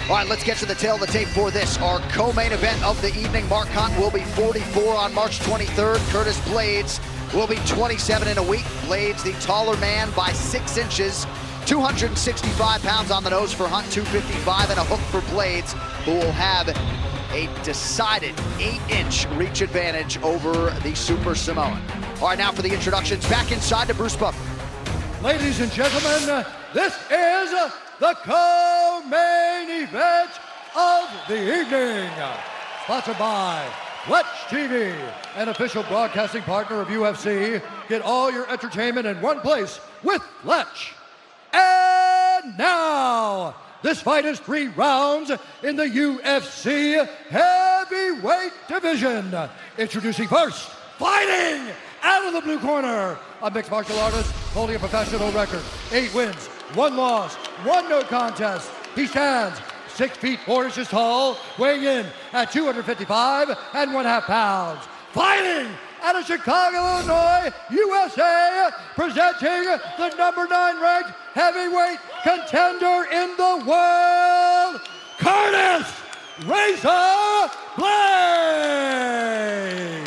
All right, let's get to the tail of the tape for this. Our co-main event of the evening. Mark Hunt will be 44 on March 23rd. Curtis Blaydes will be 27 in a week. Blaydes, the taller man by 6 inches. 265 pounds on the nose for Hunt, 255, and a hook for Blaydes, who will have a decided 8-inch reach advantage over the Super Samoan. All right, now for the introductions. Back inside to Bruce Buffer. Ladies and gentlemen, this is the co-main event of the evening. Sponsored by Fletch TV, an official broadcasting partner of UFC. Get all your entertainment in one place with Fletch. And now, this fight is 3 rounds in the UFC heavyweight division. Introducing first, fighting out of the blue corner, a mixed martial artist holding a professional record. 8 wins, 1 loss, 1 no contest. He stands 6 feet 4 inches tall, weighing in at 255 and 1/2 pounds. Fighting out of Chicago, Illinois, USA, presenting the number 9 ranked heavyweight contender in the world, Curtis Razor Blaydes.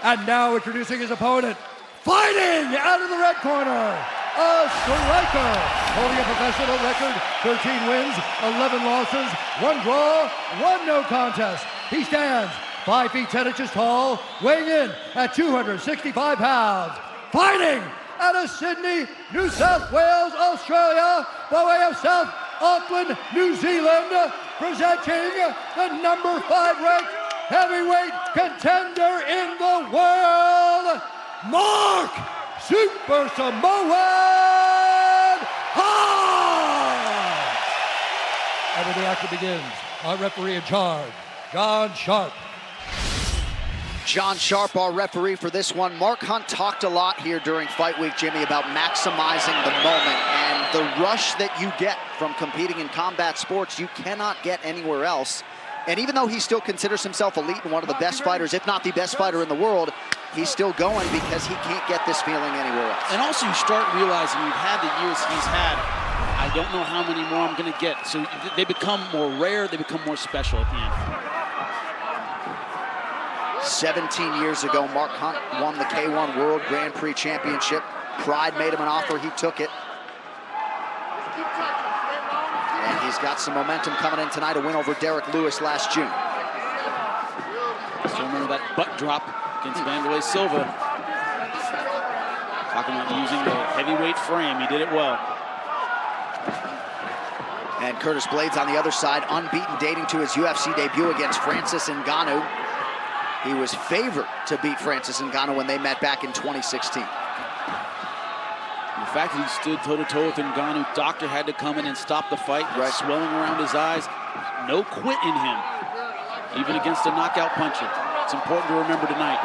And now introducing his opponent, fighting out of the red corner, a striker, holding a professional record, 13 wins, 11 losses, 1 draw, 1 no contest. He stands 5 feet 10 inches tall, weighing in at 265 pounds. Fighting out of Sydney, New South Wales, Australia, by way of South Auckland, New Zealand, presenting the number 5 ranked heavyweight contender in the world, Mark Super Samoan Hunt! And when the action begins, our referee in charge, John Sharp. John Sharp, our referee for this one. Mark Hunt talked a lot here during Fight Week, Jimmy, about maximizing the moment, and the rush that you get from competing in combat sports, you cannot get anywhere else. And even though he still considers himself elite and one of the best fighters, if not the best fighter in the world, he's still going because he can't get this feeling anywhere else. And also you start realizing you've had the years he's had, I don't know how many more I'm going to get. So they become more rare, they become more special at the end. 17 years ago, Mark Hunt won the K1 World Grand Prix Championship. Pride made him an offer, he took it. And he's got some momentum coming in tonight, a win over Derek Lewis last June. Still remember that butt drop against Wanderlei Silva. Talking about using the heavyweight frame, he did it well. And Curtis Blaydes on the other side, unbeaten dating to his UFC debut against Francis Ngannou. He was favored to beat Francis Ngannou when they met back in 2016. The fact that he stood toe-to-toe with Ngannou, doctor had to come in and stop the fight. Right. Swelling around his eyes. No quit in him, even against a knockout puncher. It's important to remember tonight.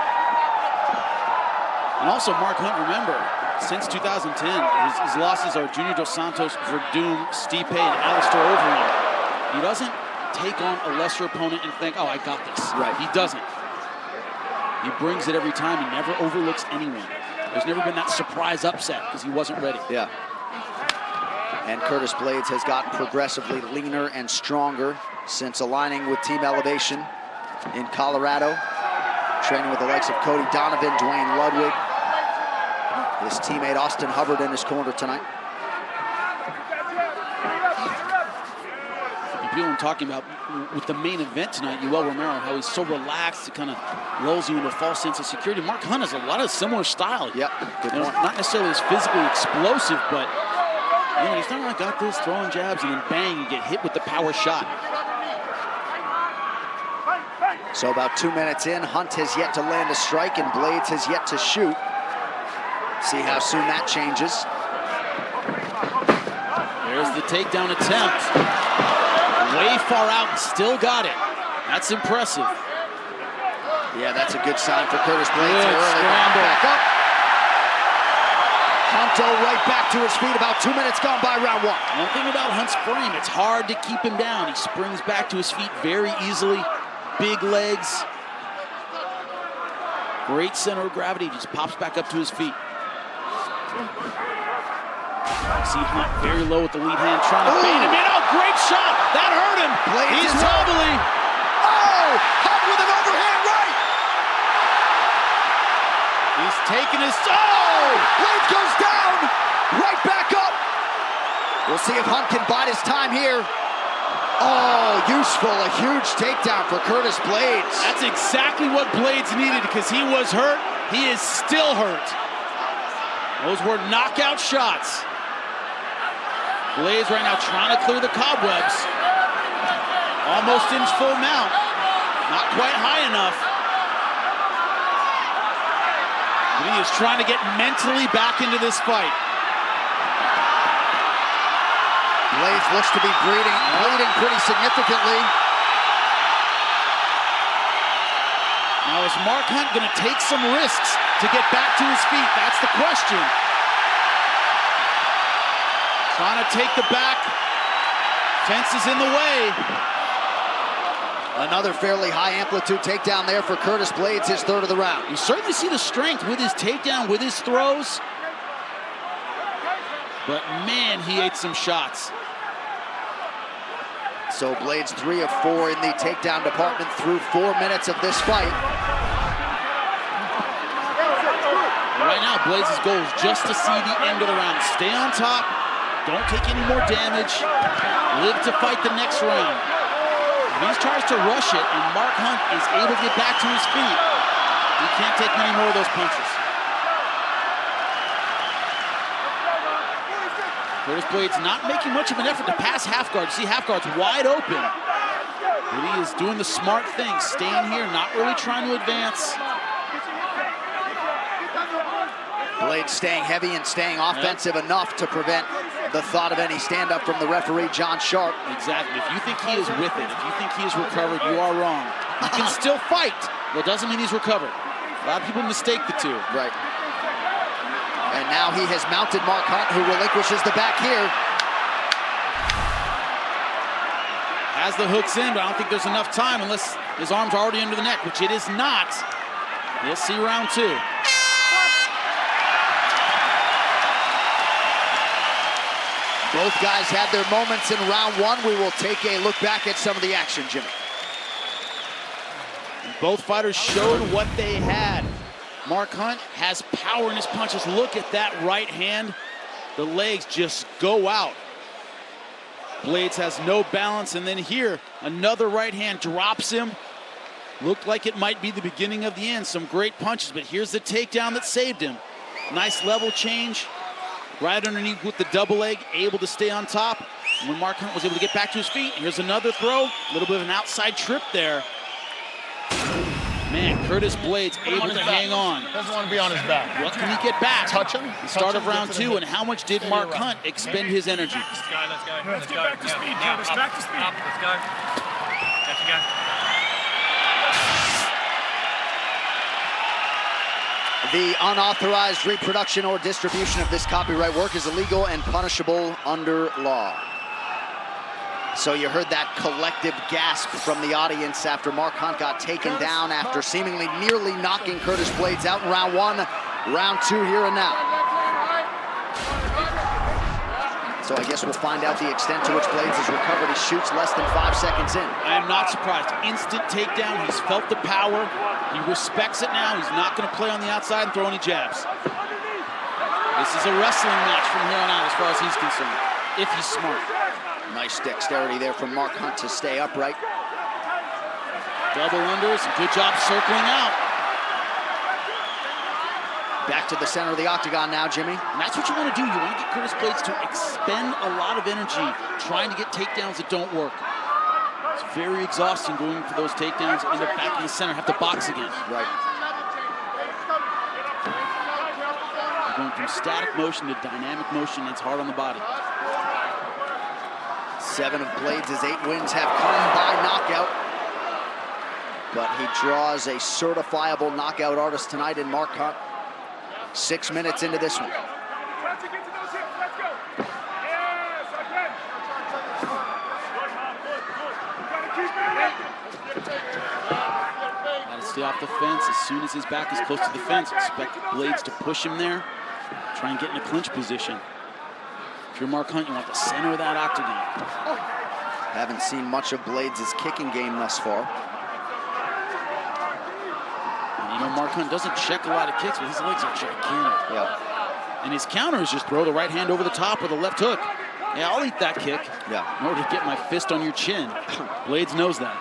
And also, Mark Hunt, remember, since 2010, his losses are Junior Dos Santos, Verdum, Stipe, and Alistair Overeem. He doesn't take on a lesser opponent and think, oh, I got this. Right. He doesn't. He brings it every time. He never overlooks anyone. There's never been that surprise upset because he wasn't ready. Yeah. And Curtis Blaydes has gotten progressively leaner and stronger since aligning with Team Elevation in Colorado, training with the likes of Cody Donovan, Dwayne Ludwig, his teammate Austin Hubbard in his corner tonight. I'm talking about with the main event tonight, Yoel Romero, how he's so relaxed, it kind of lulls you into a false sense of security. Mark Hunt has a lot of similar style. Yep, good point. Not necessarily as physically explosive, but he's not like got this, throwing jabs, and then bang, you get hit with the power shot. So about 2 minutes in, Hunt has yet to land a strike, and Blaydes has yet to shoot. See how soon that changes. There's the takedown attempt. Way far out and still got it. That's impressive. Yeah, that's a good sign for Curtis Blaydes. Scramble. Back up. Hunto right back to his feet. About 2 minutes gone by round 1. One thing about Hunt's frame, it's hard to keep him down. He springs back to his feet very easily. Big legs. Great center of gravity. Just pops back up to his feet. See Hunt very low with the lead hand, trying to bait him in. Oh, great shot. That hurt him. Blaydes He's is wobbly. Oh, Hunt with an overhand right. He's taking his... Oh! Blaydes goes down. Right back up. We'll see if Hunt can bide his time here. Oh, useful. A huge takedown for Curtis Blaydes. That's exactly what Blaydes needed because he was hurt. He is still hurt. Those were knockout shots. Blaydes right now trying to clear the cobwebs. Almost in full mount. Not quite high enough. But he is trying to get mentally back into this fight. Blaydes looks to be bleeding pretty significantly. Now is Mark Hunt going to take some risks to get back to his feet? That's the question. Trying to take the back. Fence is in the way. Another fairly high amplitude takedown there for Curtis Blaydes, his third of the round. You certainly see the strength with his takedown, with his throws. But man, he ate some shots. So Blaydes 3 of 4 in the takedown department through 4 minutes of this fight. Right now, Blaydes' goal is just to see the end of the round. Stay on top, don't take any more damage, live to fight the next round. If he tries to rush it and Mark Hunt is able to get back to his feet, he can't take many more of those punches. Curtis Blaydes not making much of an effort to pass half guard. You see half guard's wide open. But he is doing the smart thing, staying here, not really trying to advance. Blaydes staying heavy and staying offensive enough to prevent the thought of any stand-up from the referee, John Sharp. Exactly. If you think he is with it, if you think he is recovered, you are wrong. He can still fight. That doesn't mean he's recovered. A lot of people mistake the two. Right. And now he has mounted Mark Hunt, who relinquishes the back here. Has the hooks in, but I don't think there's enough time unless his arm's already under the neck, which it is not. We'll see round 2. Both guys had their moments in round 1. We will take a look back at some of the action, Jimmy. Both fighters showed what they had. Mark Hunt has power in his punches. Look at that right hand. The legs just go out. Blaydes has no balance, and then here, another right hand drops him. Looked like it might be the beginning of the end. Some great punches, but here's the takedown that saved him. Nice level change. Right underneath with the double leg, able to stay on top. And when Mark Hunt was able to get back to his feet, here's another throw. A little bit of an outside trip there. Man, Curtis Blaydes able to hang on. Doesn't want to be on his back. What can he get back? Touch him. The start of round 2, and how much did Mark Hunt expend his energy? Let's go. Let's get back to speed, Curtis. Back to speed. Let's go. Got you, guys. The unauthorized reproduction or distribution of this copyright work is illegal and punishable under law. So you heard that collective gasp from the audience after Mark Hunt got taken down after seemingly nearly knocking Curtis Blaydes out in round 1, round 2 here and now. So I guess we'll find out the extent to which Blaydes has recovered. He shoots less than 5 seconds in. I am not surprised. Instant takedown. He's felt the power. He respects it now. He's not going to play on the outside and throw any jabs. This is a wrestling match from here on out as far as he's concerned, if he's smart. Nice dexterity there from Mark Hunt to stay upright. Double unders. Good job circling out. Back to the center of the octagon now, Jimmy. And that's what you want to do. You want to get Curtis Blaydes to expend a lot of energy trying to get takedowns that don't work. It's very exhausting going for those takedowns, end up back in the center, have to box again. Right. Going from static motion to dynamic motion, it's hard on the body. 7 of Blaydes' 8 wins have come by knockout. But he draws a certifiable knockout artist tonight in Mark Hunt. 6 minutes into this one. Gotta stay off the fence. As soon as his back is close to the fence, expect Blaydes to push him there. Try and get in a clinch position. If you're Mark Hunt, you want the center of that octagon. Haven't seen much of Blaydes' kicking game thus far. And you know, Mark Hunt doesn't check a lot of kicks, but his legs are gigantic. Yeah. And his counter is just throw the right hand over the top or the left hook. Yeah, I'll eat that kick. Yeah. In order to get my fist on your chin. Blaydes knows that.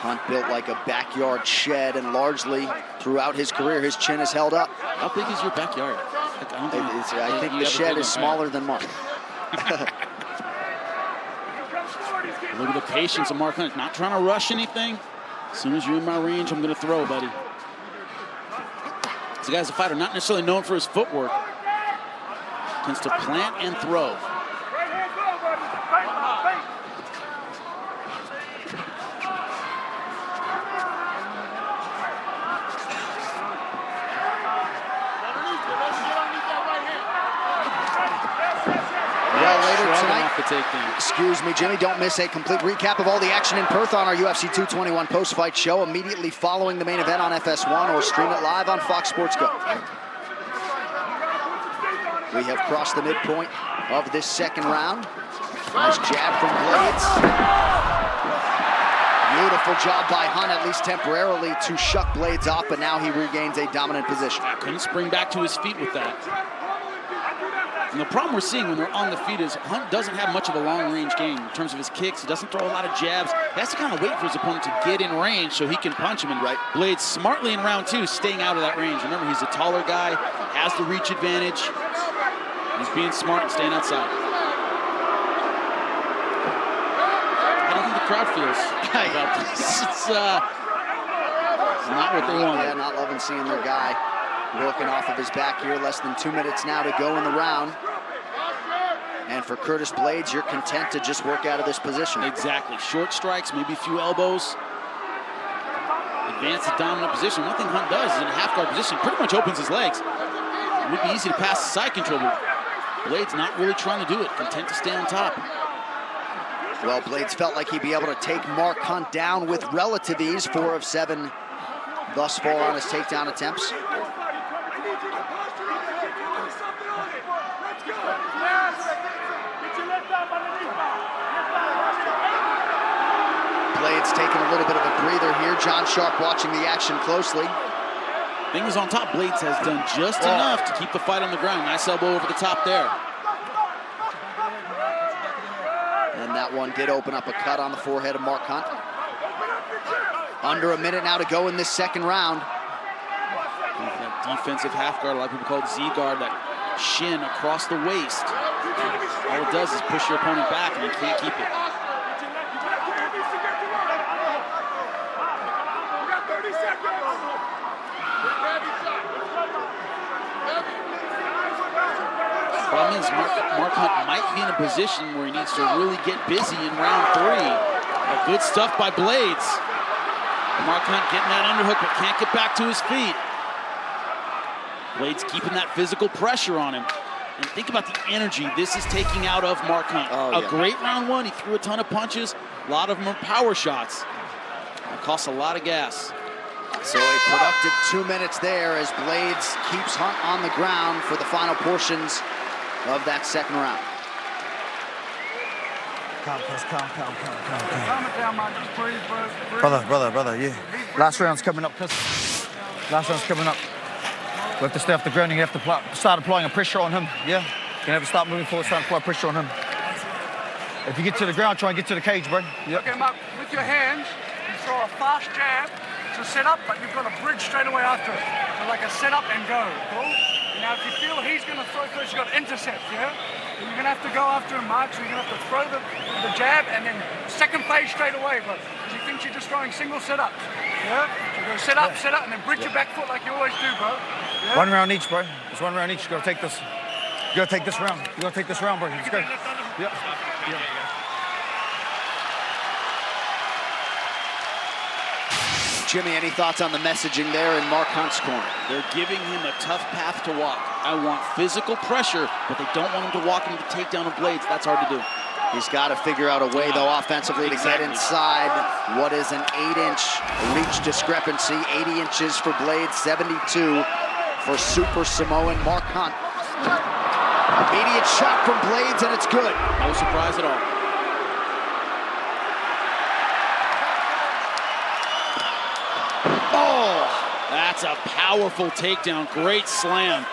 Hunt built like a backyard shed, and largely throughout his career, his chin is held up. How big is your backyard? I think the shed is smaller than mine. Look at the patience of Mark Hunt. Not trying to rush anything. As soon as you're in my range, I'm going to throw, buddy. This guy's a fighter not necessarily known for his footwork. Tends to plant and throw. Excuse me, Jimmy, don't miss a complete recap of all the action in Perth on our UFC 221 post-fight show immediately following the main event on FS1, or stream it live on Fox Sports Go. We have crossed the midpoint of this second round. Nice jab from Blaydes. Beautiful job by Hunt, at least temporarily, to shuck Blaydes off, but now he regains a dominant position. Couldn't spring back to his feet with that. And the problem we're seeing when they're on the feet is Hunt doesn't have much of a long-range game in terms of his kicks. He doesn't throw a lot of jabs. He has to kind of wait for his opponent to get in range so he can punch him. And Blaydes smartly in round 2, staying out of that range. Remember, he's a taller guy, has the reach advantage. He's being smart and staying outside. How do you think the crowd feels about this? It's not what they wanted. Yeah, not loving seeing their guy working off of his back here. Less than 2 minutes now to go in the round. And for Curtis Blaydes, you're content to just work out of this position. Exactly. Short strikes, maybe a few elbows. Advance the dominant position. One thing Hunt does is in a half guard position, pretty much opens his legs. It would be easy to pass the side control, but Blaydes not really trying to do it. Content to stay on top. Well, Blaydes felt like he'd be able to take Mark Hunt down with relative ease. 4 of 7 thus far on his takedown attempts. Blaydes taking a little bit of a breather here. John Sharp watching the action closely. Fingers on top. Blaydes has done just enough to keep the fight on the ground. Nice elbow over the top there. And that one did open up a cut on the forehead of Mark Hunt. Under a minute now to go in this second round. That defensive half guard, a lot of people call it Z-guard, that shin across the waist. All it does is push your opponent back and you can't keep it. Problem is, Mark Hunt might be in a position where he needs to really get busy in round 3. Good stuff by Blaydes. Mark Hunt getting that underhook, but can't get back to his feet. Blaydes keeping that physical pressure on him. And think about the energy this is taking out of Mark Hunt. A great round 1. He threw a ton of punches. A lot of them are power shots. It costs a lot of gas. So a productive 2 minutes there as Blaydes keeps Hunt on the ground for the final portions of that second round. Calm it down, man. Just breathe, bro. Brother, yeah. Last round's coming up, cuz. Last round's coming up. We have to stay off the ground and you have to start applying a pressure on him, yeah? You can have to start moving forward, start applying pressure on him. If you get to the ground, try and get to the cage, bro. Yep. Okay, Mark, with your hands, you throw a fast jab to set up, but you've got a bridge straight away after it. So like a set up and go, cool? Now, if you feel he's going to throw first, you've got to intercept, yeah? And you're going to have to go after him, Mark, so you're going to have to throw the jab and then second phase straight away, bro. Because he thinks you're just throwing single set-ups, yeah? So you go set up, and then bridge your back foot like you always do, bro. Yeah? 1 round each, bro. It's 1 round each. You got to take this. You got to take this round. You got to take this round, bro. Let's go. Yeah. Jimmy, any thoughts on the messaging there in Mark Hunt's corner? They're giving him a tough path to walk. I want physical pressure, but they don't want him to walk into the takedown of Blaydes. That's hard to do. He's got to figure out a way, though, offensively to get inside what is an 8-inch reach discrepancy. 80 inches for Blaydes, 72 for Super Samoan Mark Hunt. Immediate shot from Blaydes, and it's good. No surprise at all. That's a powerful takedown. Great slam.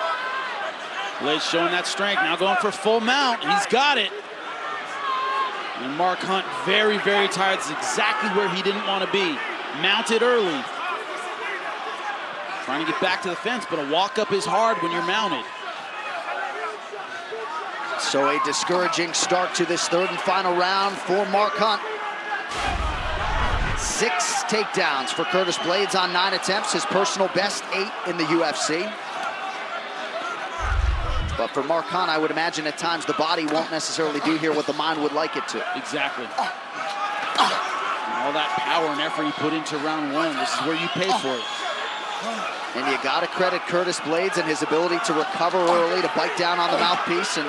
Blaydes showing that strength. Now going for full mount. He's got it. And Mark Hunt very, very tired. It's exactly where he didn't want to be. Mounted early. Trying to get back to the fence, but a walk-up is hard when you're mounted. So a discouraging start to this third and final round for Mark Hunt. 6 takedowns for Curtis Blaydes on 9 attempts, his personal best 8 in the UFC. But for Mark Hunt, I would imagine at times the body won't necessarily do here what the mind would like it to. Exactly. And all that power and effort he put into round 1, this is where you pay for it. And you gotta credit Curtis Blaydes and his ability to recover early, to bite down on the mouthpiece and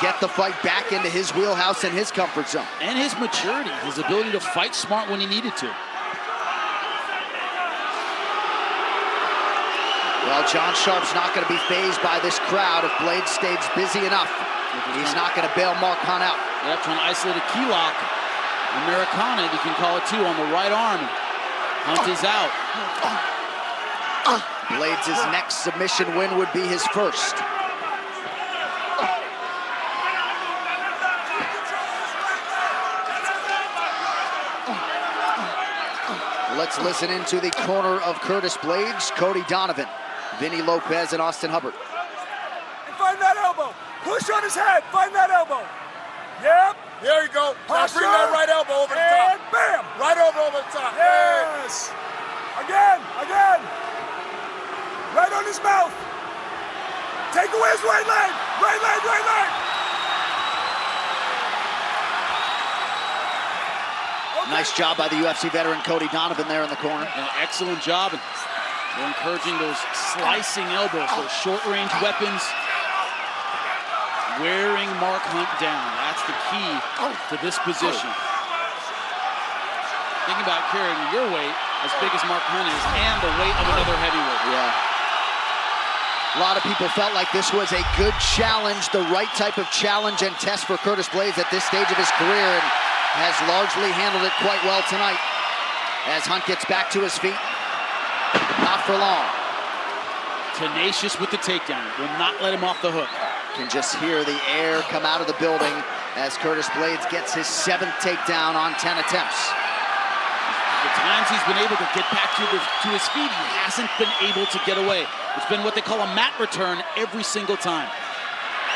get the fight back into his wheelhouse and his comfort zone. And his maturity, his ability to fight smart when he needed to. Well, John Sharp's not going to be fazed by this crowd if Blaydes stays busy enough. He's not going to bail Mark Hunt out. Yep, trying to isolate a key lock. Americana, you can call it too, on the right arm. Hunt is out. Blaydes' next submission win would be his first. Let's listen into the corner of Curtis Blaydes, Cody Donovan, Vinny Lopez, and Austin Hubbard. And find that elbow. Push on his head. Find that elbow. Yep. There you go. Now bring that right elbow over the top. And bam. Right over the top. Yes. Again. Again. Right on his mouth. Take away his right leg. Right leg. Right leg. Nice job by the UFC veteran Cody Donovan there in the corner. An excellent job. And they're encouraging those slicing elbows, those short-range weapons. Wearing Mark Hunt down. That's the key to this position. Think about carrying your weight as big as Mark Hunt is and the weight of another heavyweight. Yeah. A lot of people felt like this was a good challenge, the right type of challenge and test for Curtis Blaydes at this stage of his career, and has largely handled it quite well tonight. As Hunt gets back to his feet, not for long. Tenacious with the takedown, will not let him off the hook. Can just hear the air come out of the building as Curtis Blaydes gets his 7th takedown on 10 attempts. The times he's been able to get back to his feet, he hasn't been able to get away. It's been what they call a mat return every single time.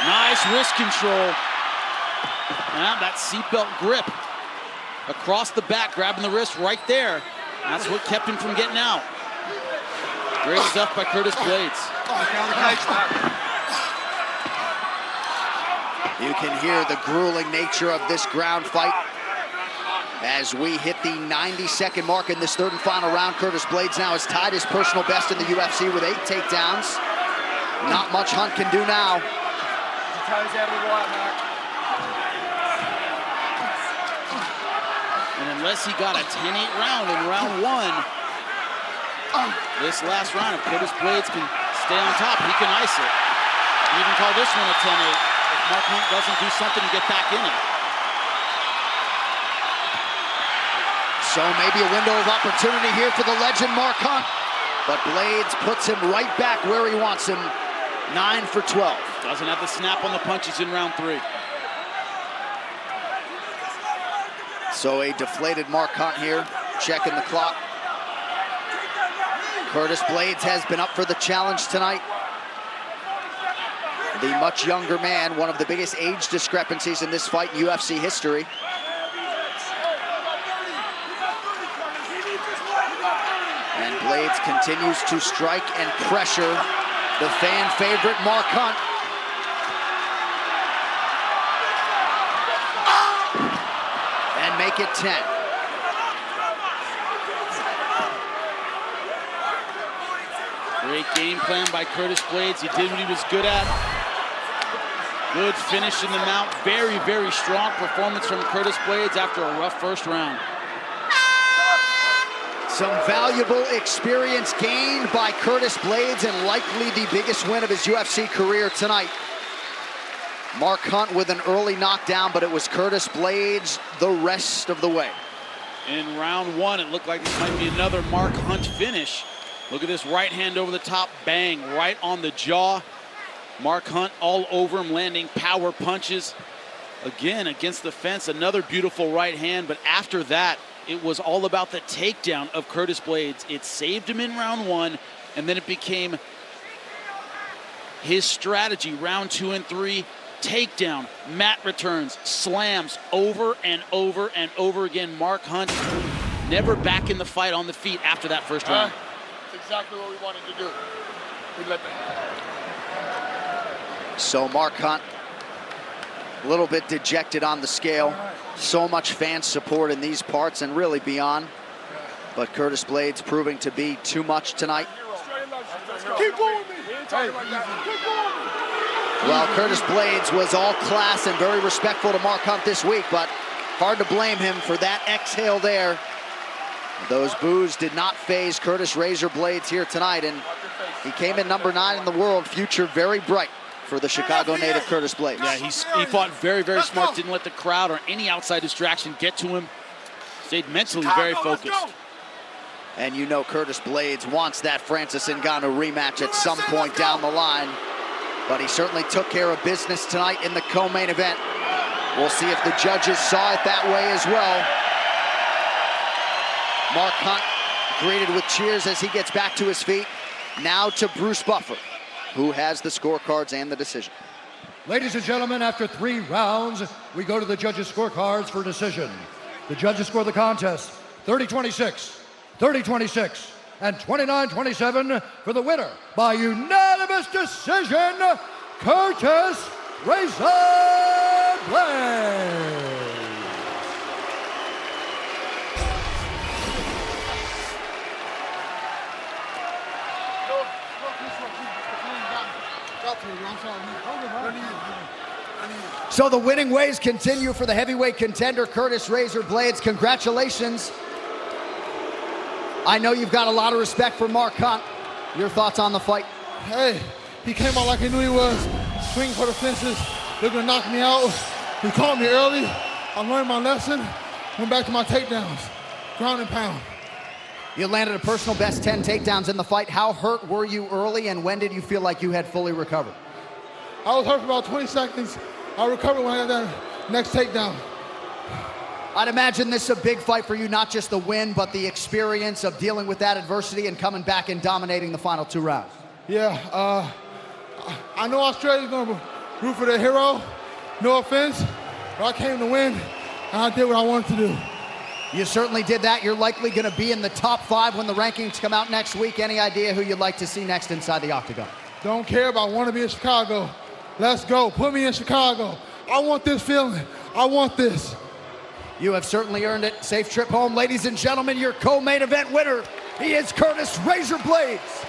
Nice wrist control. Now that seatbelt grip across the back, grabbing the wrist right there. That's what kept him from getting out. Great stuff by Curtis Blaydes. You can hear the grueling nature of this ground fight. As we hit the 90-second mark in this third and final round, Curtis Blaydes now has tied his personal best in the UFC with 8 takedowns. Not much Hunt can do now. And unless he got a 10-8 round in round 1, this last round, if Curtis Blaydes can stay on top, he can ice it. You even call this one a 10-8 if Mark Hunt doesn't do something to get back in it. So maybe a window of opportunity here for the legend Mark Hunt. But Blaydes puts him right back where he wants him, 9 for 12. Doesn't have the snap on the punches in round 3. So a deflated Mark Hunt here, checking the clock. Curtis Blaydes has been up for the challenge tonight. The much younger man, one of the biggest age discrepancies in this fight in UFC history. And Blaydes continues to strike and pressure the fan favorite Mark Hunt. And make it 10. Great game plan by Curtis Blaydes. He did what he was good at. Good finish in the mount. Very, very strong performance from Curtis Blaydes after a rough first round. Some valuable experience gained by Curtis Blaydes, and likely the biggest win of his UFC career tonight. Mark Hunt with an early knockdown, but it was Curtis Blaydes the rest of the way. In round 1, it looked like this might be another Mark Hunt finish Look at this right hand over the top, bang, right on the jaw. Mark Hunt all over him, landing power punches. Again, against the fence, another beautiful right hand, but after that, it was all about the takedown of Curtis Blaydes. It saved him in round 1, and then it became his strategy, round 2 and 3, takedown, mat returns, slams over and over and over again. Mark Hunt never back in the fight on the feet after that first round. That's exactly what we wanted to do. We let that. So Mark Hunt, a little bit dejected on the scale. So much fan support in these parts and really beyond. But Curtis Blaydes proving to be too much tonight. Keep going with me. Keep going with me. Well, Curtis Blaydes was all class and very respectful to Mark Hunt this week, but hard to blame him for that exhale there. Those boos did not faze Curtis Razor Blaydes here tonight, and he came in number 9 in the world, future very bright for the Chicago native Curtis Blaydes. Yeah, he fought very, very smart, didn't let the crowd or any outside distraction get to him. Stayed mentally very focused. And you know Curtis Blaydes wants that Francis Ngannou rematch at some point down the line. But he certainly took care of business tonight in the co-main event. We'll see if the judges saw it that way as well. Mark Hunt greeted with cheers as he gets back to his feet. Now to Bruce Buffer, who has the scorecards and the decision. Ladies and gentlemen, after 3 rounds, we go to the judges' scorecards for decision. The judges score the contest 30-26, 30-26, and 29-27 for the winner by unanimous decision, Curtis Razor Blaydes. So the winning ways continue for the heavyweight contender, Curtis Razor Blaydes. Congratulations. I know you've got a lot of respect for Mark Hunt. Your thoughts on the fight? Hey, he came out like he knew he was. Swinging for the fences. They're gonna knock me out. He caught me early. I learned my lesson. Went back to my takedowns. Ground and pound. You landed a personal best 10 takedowns in the fight. How hurt were you early, and when did you feel like you had fully recovered? I was hurt for about 20 seconds. I recovered when I got that next takedown. I'd imagine this is a big fight for you, not just the win, but the experience of dealing with that adversity and coming back and dominating the final 2 rounds. Yeah, I know Australia's gonna root for their hero. No offense, but I came to win, and I did what I wanted to do. You certainly did that. You're likely going to be in the top 5 when the rankings come out next week. Any idea who you'd like to see next inside the octagon? Don't care, but I want to be in Chicago. Let's go. Put me in Chicago. I want this feeling. I want this. You have certainly earned it. Safe trip home. Ladies and gentlemen, your co-main event winner, he is Curtis Razor Blaydes.